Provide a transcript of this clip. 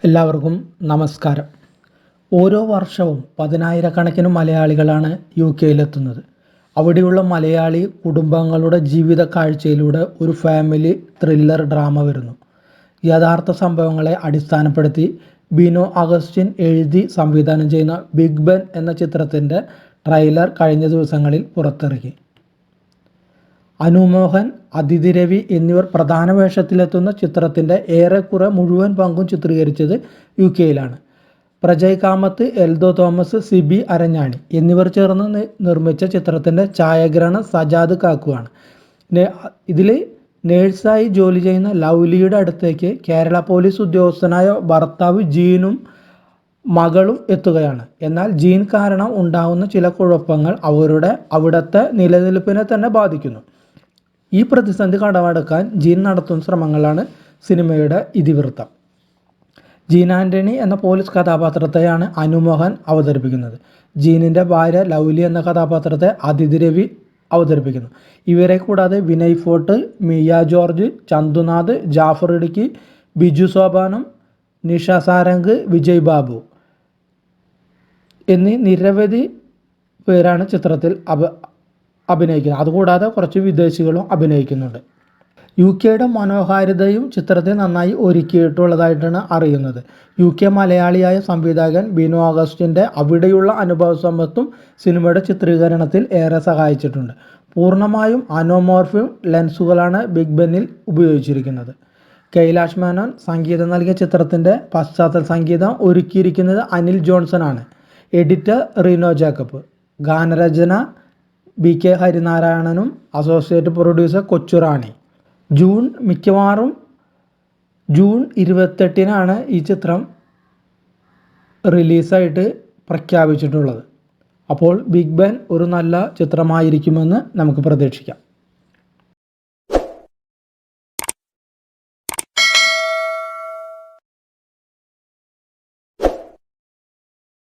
എല്ലാവർക്കും നമസ്കാരം. ഓരോ വർഷവും പതിനായിരക്കണക്കിന് മലയാളികളാണ് യുകെയിലെത്തുന്നത്. അവിടെയുള്ള മലയാളി കുടുംബങ്ങളുടെ ജീവിത കാഴ്ചയിലൂടെ ഒരു ഫാമിലി ത്രില്ലർ ഡ്രാമ വരുന്നു. യഥാർത്ഥ സംഭവങ്ങളെ അടിസ്ഥാനപ്പെടുത്തി ബിനോ അഗസ്റ്റിൻ എഴുതി സംവിധാനം ചെയ്യുന്ന ബിഗ് ബെൻ എന്ന ചിത്രത്തിൻ്റെ ട്രെയിലർ കഴിഞ്ഞ ദിവസങ്ങളിൽ പുറത്തിറക്കി. അനു മോഹൻ, അതിഥി രവി എന്നിവർ പ്രധാന വേഷത്തിലെത്തുന്ന ചിത്രത്തിൻ്റെ ഏറെക്കുറെ മുഴുവൻ പങ്കും ചിത്രീകരിച്ചത് യുകെയിലാണ്. പ്രജയ് കാമത്ത്, എൽദോ തോമസ്, സിബി അരഞ്ഞാണി എന്നിവർ ചേർന്ന് നിർമ്മിച്ച ചിത്രത്തിൻ്റെ ഛായാഗ്രഹണം സജാദ് കാക്കുവാണ്. ഇതിൽ നേഴ്സായി ജോലി ചെയ്യുന്ന ലൗലിയുടെ അടുത്തേക്ക് കേരള പോലീസ് ഉദ്യോഗസ്ഥനായ ഭർത്താവ് ജീനും മകളും എത്തുകയാണ്. എന്നാൽ ജീൻ കാരണം ഉണ്ടാകുന്ന ചില കുഴപ്പങ്ങൾ അവിടുത്തെ നിലനിൽപ്പിനെ തന്നെ ബാധിക്കുന്നു. ഈ പ്രതിസന്ധി കടമെടുക്കാൻ ജീൻ നടത്തുന്ന ശ്രമങ്ങളാണ് സിനിമയുടെ ഇതിവൃത്തം. ജീൻ ആൻ്റണി എന്ന പോലീസ് കഥാപാത്രത്തെയാണ് അനു മോഹൻ അവതരിപ്പിക്കുന്നത്. ജീനിൻ്റെ ഭാര്യ ലൗലി എന്ന കഥാപാത്രത്തെ അതിഥി രവി അവതരിപ്പിക്കുന്നു. ഇവരെ കൂടാതെ വിനയ് ഫോർട്ട്, മിയ ജോർജ്, ചന്തുനാഥ്, ജാഫർ ഇടുക്കി, ബിജു സോപാനം, നിഷ സാരംഗ്, വിജയ് ബാബു എന്നീ നിരവധി പേരാണ് ചിത്രത്തിൽ അഭിനയിക്കുന്നത്. അതുകൂടാതെ കുറച്ച് വിദേശികളും അഭിനയിക്കുന്നുണ്ട്. യുകെയുടെ മനോഹാരിതയും ചിത്രത്തെ നന്നായി ഒരുക്കിയിട്ടുള്ളതായിട്ടാണ് അറിയുന്നത്. യുകെ മലയാളിയായ സംവിധായകൻ ബിനോ അഗസ്റ്റിൻ്റെ അവിടെയുള്ള അനുഭവ സമ്പത്തും സിനിമയുടെ ചിത്രീകരണത്തിൽ ഏറെ സഹായിച്ചിട്ടുണ്ട്. പൂർണ്ണമായും അനോമോർഫിക് ലെൻസുകളാണ് ബിഗ് ബെന്നിൽ ഉപയോഗിച്ചിരിക്കുന്നത്. കൈലാഷ് മേനോൻ സംഗീതം നൽകിയ ചിത്രത്തിൻ്റെ പശ്ചാത്തല സംഗീതം ഒരുക്കിയിരിക്കുന്നത് അനിൽ ജോൺസൺ ആണ്. Editor Reno Jacob. ഗാനരചന BK ഹരിനാരായണനും അസോസിയേറ്റ് പ്രൊഡ്യൂസർ കൊച്ചുറാണി. മിക്കവാറും ജൂൺ 28 ഈ ചിത്രം റിലീസായിട്ട് പ്രഖ്യാപിച്ചിട്ടുള്ളത്. അപ്പോൾ ബിഗ് ബെൻ ഒരു നല്ല ചിത്രമായിരിക്കുമെന്ന് നമുക്ക് പ്രതീക്ഷിക്കാം.